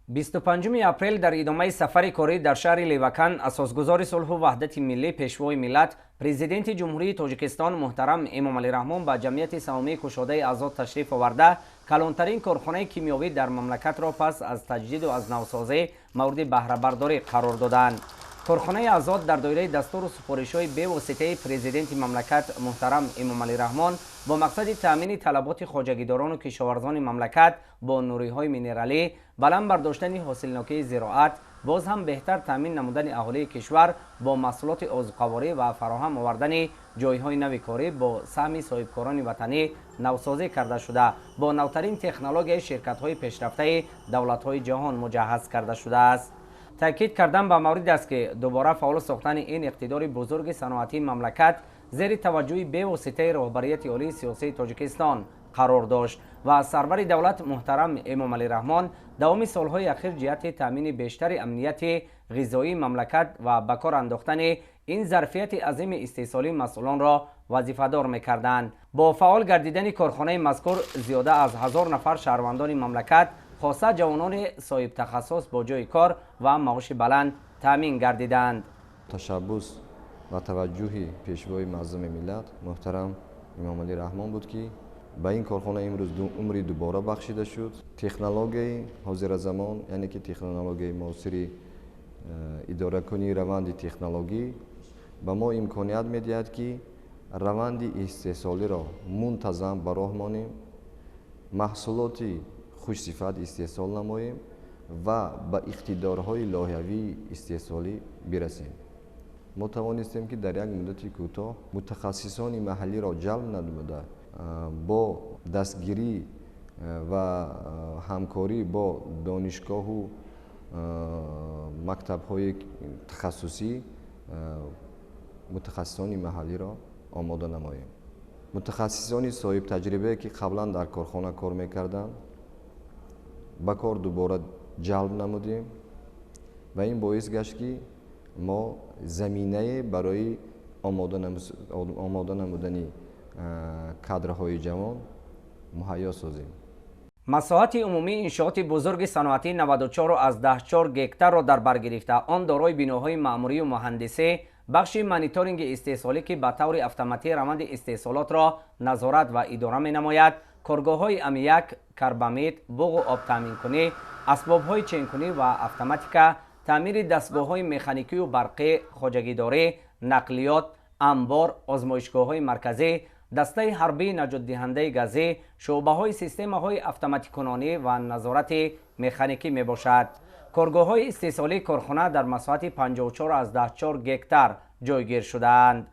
25 апрел дар идомаи сафари корӣ дар шаҳри Левакан асосгузори сулҳу ваҳдати миллӣ пешвои миллат президенти ҷумҳурии Тоҷикистон муҳтарам Эмомалӣ Раҳмон ба ҷамъияти савумии кушодаи Азод ташриф оварда калонтарин корхонаи кимиёвӣ дар мамлакатро пас аз таҷдиду аз навсозӣ мавриди баҳрабардорӣ қарор доданд. корхонаи Азод дар доираи дастуру супоришҳои бевоситаи президенти мамлакат муҳтарам Эмомалӣ Раҳмон бо мақсади таъмини талаботи хоҷагидорону кишоварзони мамлакат бо нуриҳои минералӣ, баланд бардоштани ҳосилнокии зироат, боз ҳам беҳтар таъмин намудани аҳолии кишвар бо маҳсулоти озуқаворӣ ва фароҳам овардани ҷойҳои нави корӣ бо саҳми соҳибкорони ватанӣ навсозӣ карда шуда бо навтарин технологияи ширкатҳои пешрафтаи давлатҳои ҷаҳон муҷаҳҳаз карда шудааст. таъкид кардан ба маврид аст ки дубора фаъол сохтани ин иқтидори бузурги саноатии мамлакат зери таваҷҷӯҳи бевоситаи роҳбарияти олии сиёсии Тоҷикистон қарор дошт ва сарвари давлат муҳтарам Эмомалӣ Раҳмон давоми солҳои ахир ҷиҳати таъмини бештари амнияти ғизоии мамлакат ва ба кор андохтани ин зарфияти азими истеҳсолии масъулонро вазифадор мекарданд. бо фаъол гардидани корхонаи мазкур зиёда аз 1000 нафар шаҳрвандони мамлакат хоса ҷавонони соҳибтахассус бо ҷойи кор ва маоши баланд таъмин гардиданд. ташаббус ва таваҷҷӯҳи пешвои маъзуми миллат муҳтарам Эмомалӣ Раҳмон буд ки ба ин корхона имрӯз умри дубора бахшида шуд. технологияи ҳозиразамон, яъне ки технологияи муосири идоракунии раванди технологӣ ба мо имконият медиҳад ки раванди истеҳсолиро мунтазам ба роҳ монем, маҳсулоти хушсифат истеҳсол намоем ва ба иқтидорҳои лоиҳавии истеҳсолӣ бирасем. мо тавонистем ки дар як муддати кӯтоҳ мутахассисони маҳаллиро ҷалб намуда бо дастгирӣ ва ҳамкорӣ бо донишгоҳу мактабҳои тахассусӣ мутахассисони маҳаллиро омода намоем. мутахассисони соҳибтаҷрибае ки қаблан дар корхона кор мекарданд ба кор дубора ҷалб намудем ва ин боис гашт ки мо заминае барои омода намудани кадрҳои ҷавон муҳайё созем. масоҳати умумии иншооти бузурги саноатии 94 аз 14 гектарро дар бар гирифта, он дорои биноҳои маъмурию муҳандисӣ, бахши мониторинги истеҳсолӣ ки ба таври автоматӣ раванди истеҳсолотро назорат ва идора менамояд, коргоҳҳои аммиак, карбамид, буғу обтаъминкунӣ, асбобҳои ченкунӣ ва автоматика, таъмири дастгоҳҳои механикию барқӣ, хоҷагидорӣ, нақлиёт, амбор, озмоишгоҳҳои марказӣ, дастаи ҳарбии наҷотдиҳандаи газӣ, шуъбаҳои системаҳои автоматикунонӣ ва назорати механикӣ мебошад. коргоҳҳои истеҳсолии корхона дар масоҳати 54 аз 14 гектар ҷойгир шудаанд.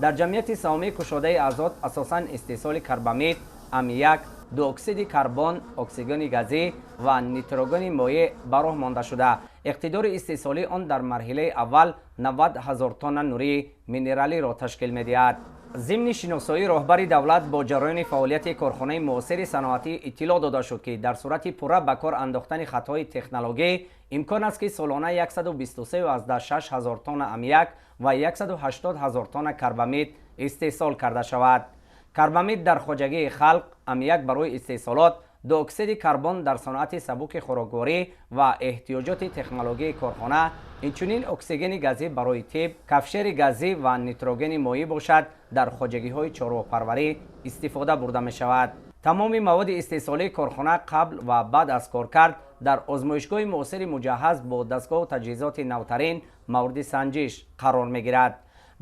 дар ҷамъияти савумии кушодаи Азод асосан истеҳсоли карбамид, аммиак, дуоксиди карбон, оксигени газӣ ва нитрогени моеъ ба роҳ монда шуда, иқтидори истеҳсолии он дар марҳилаи аввал 90 000 тонна нурии минералиро ташкил медиҳад. зимни шиносоии роҳбари давлат бо ҷараёни фаъолияти корхонаи муосири саноатӣ иттилоъ дода шуд ки дар сурати пурра ба кор андохтани хатҳои технологӣ имкон аст ки солона 123,6 000 тонна аммиак ва 180 000 тонна карбамид истеҳсол карда шавад. карбамид дар хоҷагии халқ, аммиак барои истеҳсолот, дуоксиди карбон дар саноати сабуки хӯрокворӣ ва эҳтиёҷоти технологияи корхона, инчунин оксигени газӣ барои тиб, кафшери газӣ ва нитрогени моеъ бошад дар хоҷагиҳои чорвопарварӣ истифода бурда мешавад. тамоми маводи истеҳсолии корхона қабл ва баъд аз коркард дар озмоишгоҳи муосири муҷаҳҳаз бо дастгоҳу таҷҳизоти навтарин мавриди санҷиш қарор мегирад.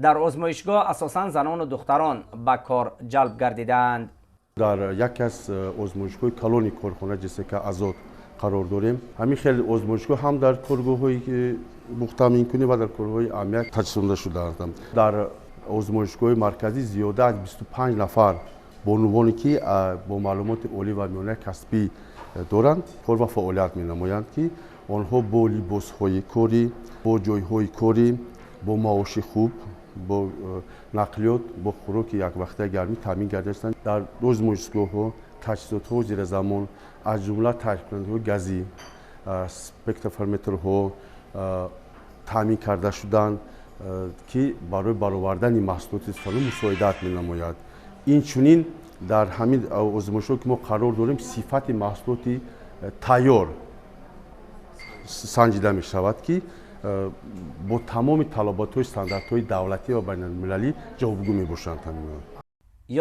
дар озмоишгоҳ асосан занону духтарон ба кор ҷалб гардидаанд. дар яке аз озмоишгоҳи калони корхона ҷесека Азод қарор дорем. ҳамин хеле озмоишгоҳ ҳам дар коргоҳҳои буғтаминкунӣ ва дар коргоҳҳои аммиак таҷсизонда шудааст. дар озмоишгоҳи марказӣ зиёда аз 25 нафар бонувоне ки бо маълумоти олӣ ва миёнаи касбӣ доранд кор ва фаъолият менамоянд ки онҳо бо либосҳои корӣ, бо ҷойҳои корӣ, бо маоши хуб, бо нақлиёт, бо хӯроки яквақтаи гармӣ таъмин гардиданд. дар озмоишгоҳҳо таҷҳизотҳои зиразамон аз ҷумла таъминкунандаҳои газӣ, спектроферметрҳо таъмин карда шуданд ки барои баровардани маҳсулоти истифода мусоидат менамояд. инчунин дар ҳамин озмоишҳое ки мо қарор дорем сифати маҳсулоти тайёр санҷида мешавад ки бо тамоми талаботҳои стандартҳои давлатӣ ва байналмилалӣ ҷавобгӯ мебошанд.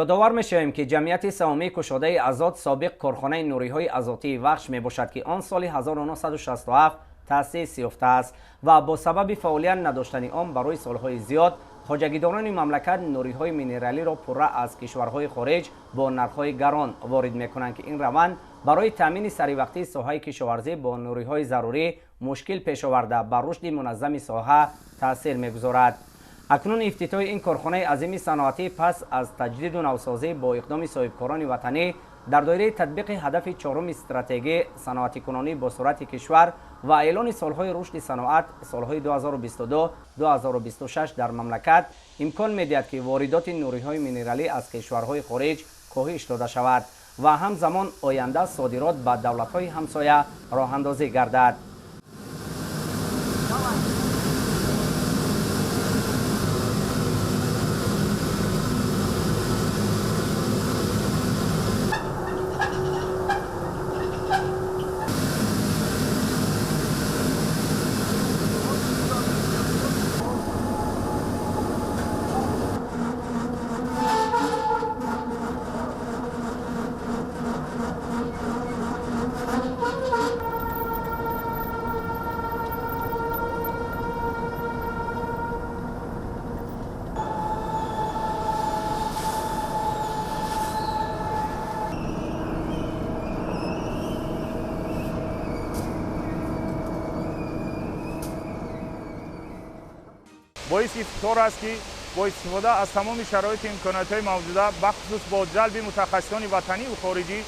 ёдовар мешавем ки ҷамъияти савумии кушодаи азот собиқ корхонаи нуриҳои азотии вахш мебошад ки он соли 1967 таъсис ёфтааст ва бо сабаби фаъолият надоштани он барои солҳои зиёд хоҷагидорони мамлакат нуриҳои минералиро пурра аз кишварҳои хориҷ бо нархҳои гарон ворид мекунанд ки ин раванд барои таъмини саривақтии соҳаи кишоварзӣ бо нуриҳои зарурӣ мушкил пеш оварда ба рушди муназзами соҳа таъсир мегузорад. акнун ифтитоҳи ин корхонаи азими саноатӣ пас аз таҷдиду навсозӣ бо иқдоми соҳибкорони ватанӣ дар доираи татбиқи ҳадафи чоруми стратегии саноатикунонӣ бо суръати кишвар ва эълони солҳои рушди саноат солҳои 2022-2026 дар мамлакат имкон медиҳад ки воридоти нуриҳои минералӣ аз кишварҳои хориҷ коҳиш дода шавад ва ҳамзамон оянда содирот ба давлатҳои ҳамсоя роҳандозӣ гардад. боис ифтихор аст ки бо истифода аз тамоми шароити имкониятҳои мавҷуда бахусус бо ҷалби мутахассисони ватанию хориҷӣ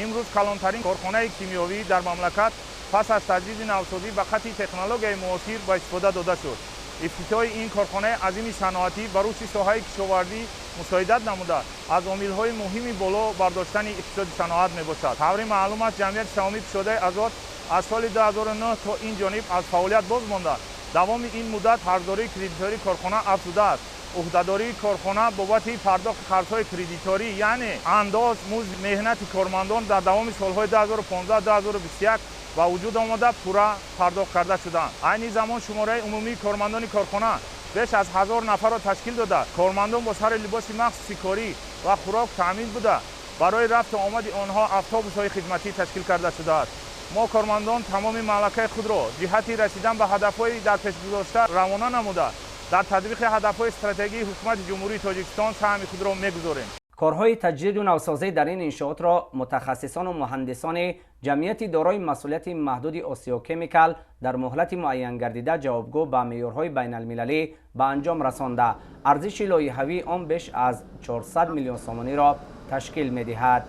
имрӯз калонтарин корхонаи кимиёвӣ дар мамлакат пас аз таҷдиди навсозӣ ба хатти технологияи муосир ба истифода дода шуд. ифтитоҳи ин корхонаи азими саноатӣ ба рушди соҳаи кишовардӣ мусоидат намуда аз омилҳои муҳими боло бардоштани иқтисоди саноат мебошад. таври маълум аст ҷамъияти савумии кушодаи азот аз соли 2009 то ин ҷониб аз фаъолият боз монда. давоми ин муддат ҳарфдории кредитории корхона афзудааст. уҳдадории корхона бобати пардохти қарзҳои кредиторӣ яъне андоз музди меҳнати кормандон дар давоми солҳои 2015-2021 ба вуҷуд омада пурра пардохт карда шуданд. айни замон шумораи умумии кормандони корхона беш аз 1000 нафарро ташкил дода кормандон бо сари либоси махсуси корӣ ва хӯрок таъмин буда барои рафту омади онҳо автобусҳои хидматӣ ташкил карда шудааст. мо кормандон тамоми маълакаи худро ҷиҳати расидан ба ҳадафҳои дар пешгузошта равона намуда дар татбиқи ҳадафҳои стратегии ҳукумати ҷумҳурии тоҷикистон саҳми худро мегузорем. корҳои таҷдиду навсозӣ дар ин иншоотро мутахассисону муҳандисони ҷамъияти дорои масъулияти маҳдуди осиё кемикал дар муҳлати муайян гардида ҷавобгӯ ба меъёрҳои байналмилалӣ ба анҷом расонда арзиши лоиҳавии он беш аз 400 миллион сомониро ташкил медиҳад.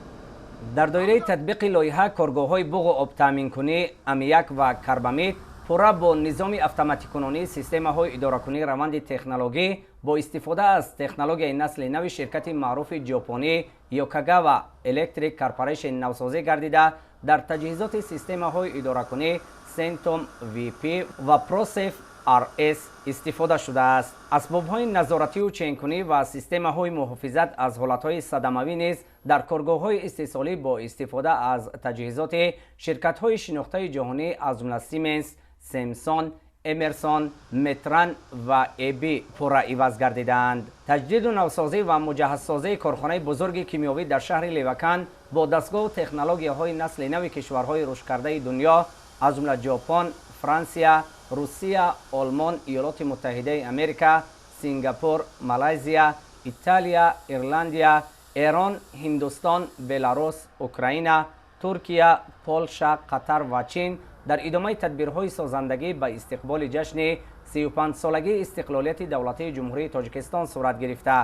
дар доираи татбиқи лоиҳа коргоҳҳои буғу обтаъминкунӣ амияк ва карбамид пурра бо низоми автоматикунонии системаҳои идоракунии раванди технологӣ бо истифода аз технологияи насли нави ширкати маъруфи ҷопонӣ Yokogawa Electric Corporation навсозӣ гардида дар таҷҳизоти системаҳои идоракунӣ Centum VP ва ProSafe RS истифода шудааст. асбобҳои назоратию ченкунӣ ва системаҳои муҳофизат аз ҳолатҳои садамавӣ низ дар коргоҳҳои истеҳсолӣ бо истифода аз таҷҳизоти ширкатҳои шинохтаи ҷаҳонӣ аз ҷумла Siemens, Samsung, Emerson, Metran ва AB пурра иваз гардидаанд. таҷдиду навсозӣ ва муҷаҳҳазсозии корхонаи бузурги кимиёвӣ дар шаҳри Левакан бо дастгоҳу технологияҳои насли нави кишварҳои рушдкардаи дунё аз ҷумла Ҷопон, Франсия, Русия, Олмон, Иёлоти Муттаҳидаи Америка, Сингапур, Малайзия, Италия, Ирландия, Эрон, Ҳиндустон, Беларус, Украина, Туркия, Полша, Қатар ва Чин дар идомаи тадбирҳои созандагӣ ба истиқболи ҷашни 35-солагии истиқлолияти давлатии ҷумҳурии Тоҷикистон сурат гирифта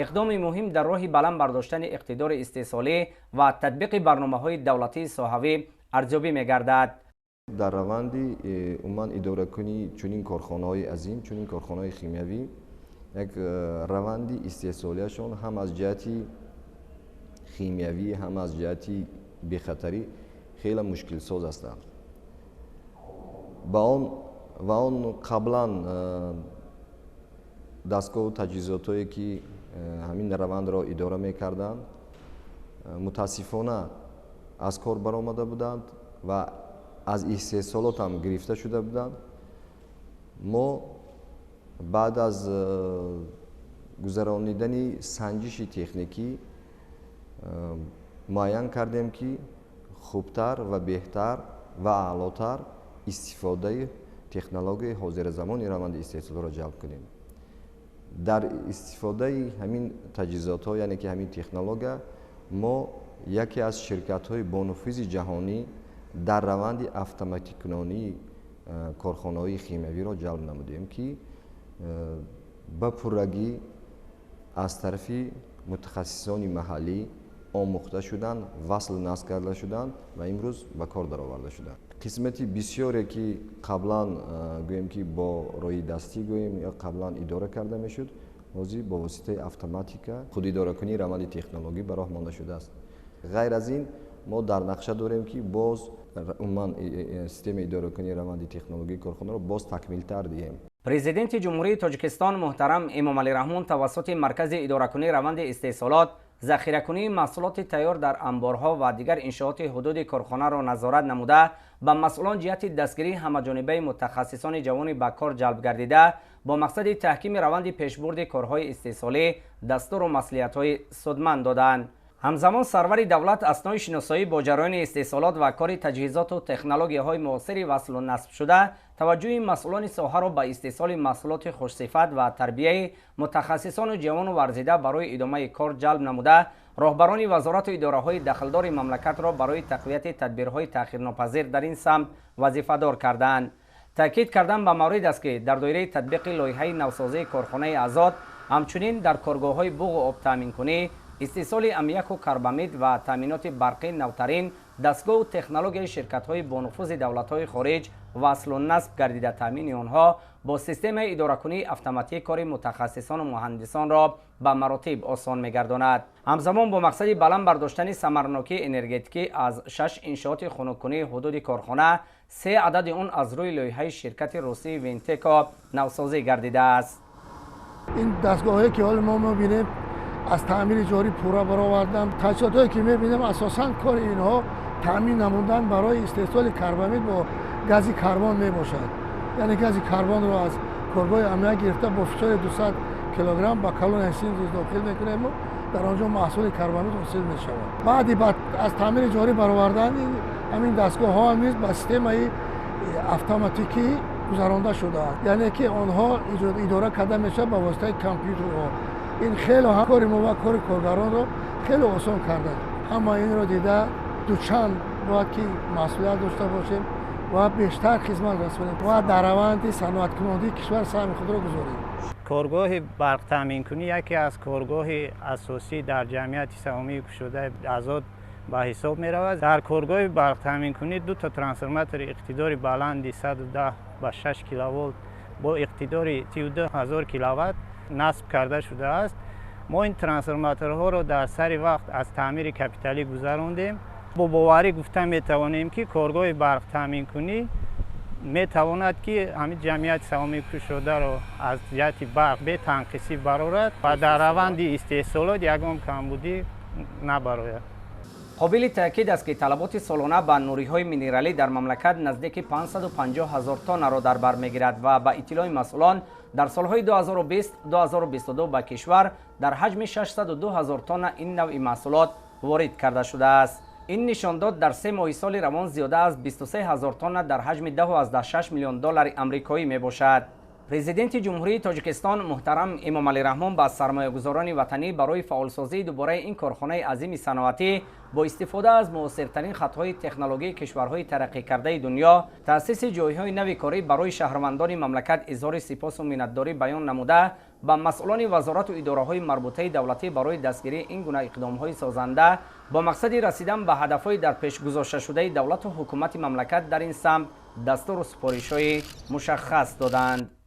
иқдоми муҳим дар роҳи баланд бардоштани иқтидори истеҳсолӣ ва татбиқи барномаҳои давлатии соҳавӣ арзёбӣ мегардад. дар раванди умуман идоракунии чунин корхонаҳои азим, чунин корхонаҳои химиявӣ як раванди истеҳсолияшон ҳам аз ҷиҳати химиявӣ, ҳам аз ҷиҳати бехатарӣ хеле мушкилсоз ҳастанд. ва он қаблан дастгоҳу таҷҳизотое ки ҳамин равандро идора мекарданд мутаассифона аз кор баромада буданд ва аз истеҳсолот ҳам гирифта шуда буданд. мо баъд аз гузаронидани санҷиши техникӣ муайян кардем ки хубтар ва беҳтар ва аълотар истифодаи технологияи ҳозиразамони раванди истеҳсолро ҷалб кунем. дар истифодаи ҳамин таҷҳизотҳо, яъне ки ҳамин технология, мо яке аз ширкатҳои бонуфузи ҷаҳонӣ дар раванди автоматикунонии корхонаҳои химиявиро ҷалб намудем ки ба пуррагӣ аз тарафи мутахассисони маҳаллӣ омӯхта шуданд, васл насб карда шуданд ва имрӯз ба кор дароварда шуданд. қисмати бисёре ки қаблан гӯем ки бо роҳи дастӣ гӯем ё қаблан идора карда мешуд, ҳозир бо воситаи автоматика худидоракунии раванди технологӣ ба роҳ монда шудааст. ғайр аз ин мо дар нақша дорем ки боз умуман системаи идоракунии раванди технологии корхонаро боз такмилтар диҳем. президенти ҷумҳурии тоҷикистон муҳтарам эмомалӣ раҳмон тавассути маркази идоракунии раванди истеҳсолот захиракунии маҳсулоти тайёр дар амборҳо ва дигар иншооти ҳудуди корхонаро назорат намуда ба масъулон ҷиҳати дастгирии ҳамаҷонибаи мутахассисони ҷавони ба кор ҷалб гардида бо мақсади таҳкими раванди пешбурди корҳои истеҳсолӣ дастуру маслиҳатҳои судманд доданд. ҳамзамон сарвари давлат аснои шиносоӣ бо ҷараёни истеҳсолот ва кори таҷҳизоту технологияҳои муосири васлу насб шуда таваҷҷӯҳи масъулони соҳаро ба истеҳсоли маҳсулоти хушсифат ва тарбияи мутахассисону ҷавону варзида барои идомаи кор ҷалб намуда роҳбарони вазорату идораҳои дахлдори мамлакатро барои тақвияти тадбирҳои таъхирнопазир дар ин самт вазифадор карданд. таъкид кардан ба маврид аст ки дар доираи татбиқи лоиҳаи навсозии корхонаи азот ҳамчунин дар коргоҳҳои буғу обтаъминкунӣ истеҳсоли аммиаку карбамид ва таъминоти барқӣ навтарин дастгоҳу технологияи ширкатҳои бонуфузи давлатҳои хориҷ васлу насб гардида таъмини онҳо бо системаи идоракунии автоматии кори мутахассисону муҳандисонро ба маротиб осон мегардонад. ҳамзамон бо мақсади баланд бардоштани самаранокии энергетикӣ аз 6 иншооти хунуккунии ҳудуди корхона 3 адади он аз рӯи лоиҳаи ширкати русии винтеко навсозӣ гардидааст. ин дастгоҳҳое ки ҳоли мо мебинем аз таъмири ҷорӣ пурра баровардан, таҷҳизотҳое ки мебинем асосан кори инҳо таъмин намудан барои истеҳсоли карбамид бо гази карбон мебошад. яъне гази карбонро аз коргоҳи аммиак гирифта бо фишори 200 килограмм ба колония синтез дохил мекунем ва дар онҷо маҳсули карбамид ҳосил мешавад. баъди аз таъмири ҷорӣ баровардан ҳамин дастгоҳҳо ҳам низ ба системаи автоматикӣ гузаронда шудаанд, яъне ки онҳо идора карда мешавад ба воситаи компютерҳо. ин хеле кори мо ва кори коргаронро хеле осон карда. ҳама инро дида дучанд бояд ки масъулият дошта бошем ва бештар хизмат расонем ва дар раванди саноаткунонии кишвар саҳми худро гузорем. коргоҳи барқтаъминкунӣ яке аз коргоҳи асосӣ дар ҷамъияти савомии кушодаи азот ба ҳисоб меравад. дар коргоҳи барқтаъминкунӣ 2 трансформатори иқтидори баланди 110 ба 6 киловолт бо иқтидори 32000 киловатт насб карда шудааст. мо ин трансформаторҳоро дар сари вақт аз таъмири капиталӣ гузарондем. бо боварӣ гуфта метавонем ки коргоҳи барқтаъминкунӣ метавонад ки ҳамин ҷамъияти савомии кушодаро аз ҷиҳати барқ бетанқисӣ барорад ва дар раванди истеҳсолот ягон камбудӣ набарояд. қобили таъкид аст ки талаботи солона ба нуриҳои минералӣ дар мамлакат наздики 550 000 тоннаро дар бар мегирад ва ба иттилои масъулон дар солҳои 2020-2022 ба кишвар дар ҳаҷми 602 000 тонна ин навъи маҳсулот ворид карда шудааст. ин нишондод дар 3 моҳи соли равон зиёда аз 23 000 тонна дар ҳаҷми 10.6 миллион доллари амрикоӣ мебошад. президенти ҷумҳурии тоҷикистон муҳтарам эмомалӣ раҳмон ба сармоягузорони ватанӣ барои фаъолсозии дубораи ин корхонаи азими саноатӣ бо истифода аз муосиртарин хатҳои технологии кишварҳои тараққикардаи дунё таъсиси ҷойҳои нави корӣ барои шаҳрвандони мамлакат изҳори сипосу миннатдорӣ баён намуда ба масъулони вазорату идораҳои марбутаи давлатӣ барои дастгирии ин гуна иқдомҳои созанда бо мақсади расидан ба ҳадафҳои дар пеш гузошташудаи давлату ҳукумати мамлакат дар ин самт дастуру супоришҳои мушаххас доданд.